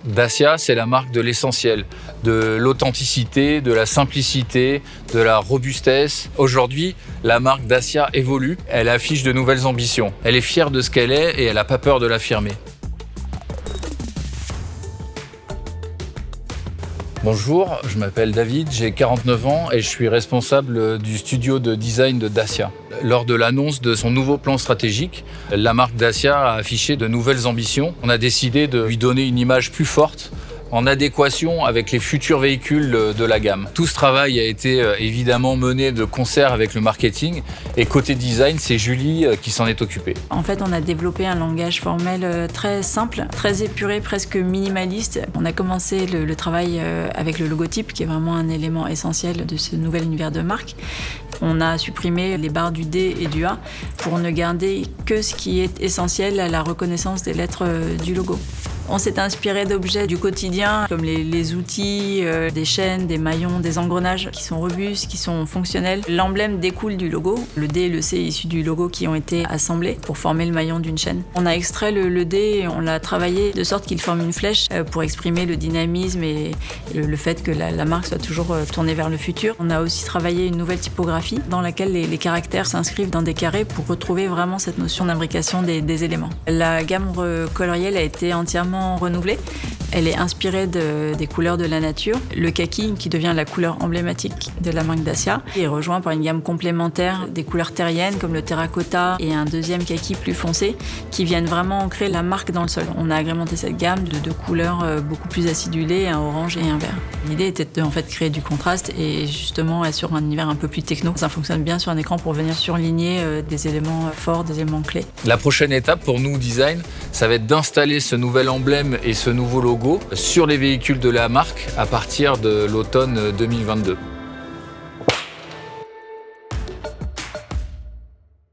Dacia, c'est la marque de l'essentiel, de l'authenticité, de la simplicité, de la robustesse. Aujourd'hui, la marque Dacia évolue, elle affiche de nouvelles ambitions. Elle est fière de ce qu'elle est et elle n'a pas peur de l'affirmer. Bonjour, je m'appelle David, j'ai 49 ans et je suis responsable du studio de design de Dacia. Lors de l'annonce de son nouveau plan stratégique, la marque Dacia a affiché de nouvelles ambitions. On a décidé de lui donner une image plus forte, en adéquation avec les futurs véhicules de la gamme. Tout ce travail a été évidemment mené de concert avec le marketing et côté design, c'est Julie qui s'en est occupée. En fait, on a développé un langage formel très simple, très épuré, presque minimaliste. On a commencé le travail avec le logotype, qui est vraiment un élément essentiel de ce nouvel univers de marque. On a supprimé les barres du D et du A pour ne garder que ce qui est essentiel à la reconnaissance des lettres du logo. On s'est inspiré d'objets du quotidien, comme les outils, des chaînes, des maillons, des engrenages qui sont robustes, qui sont fonctionnels. L'emblème découle du logo, le D et le C issus du logo qui ont été assemblés pour former le maillon d'une chaîne. On a extrait le D et on l'a travaillé de sorte qu'il forme une flèche pour exprimer le dynamisme et le fait que la marque soit toujours tournée vers le futur. On a aussi travaillé une nouvelle typographie dans laquelle les caractères s'inscrivent dans des carrés pour retrouver vraiment cette notion d'imbrication des éléments. La gamme colorielle a été entièrement renouvelée. Elle est inspirée des couleurs de la nature. Le kaki, qui devient la couleur emblématique de la marque Dacia, est rejoint par une gamme complémentaire des couleurs terriennes comme le terracotta et un deuxième kaki plus foncé qui viennent vraiment ancrer la marque dans le sol. On a agrémenté cette gamme de deux couleurs beaucoup plus acidulées, un orange et un vert. L'idée était de créer du contraste et justement être sur un univers un peu plus techno. Ça fonctionne bien sur un écran pour venir surligner des éléments forts, des éléments clés. La prochaine étape pour nous, design, ça va être d'installer ce nouvel emblème et ce nouveau logo sur les véhicules de la marque à partir de l'automne 2022.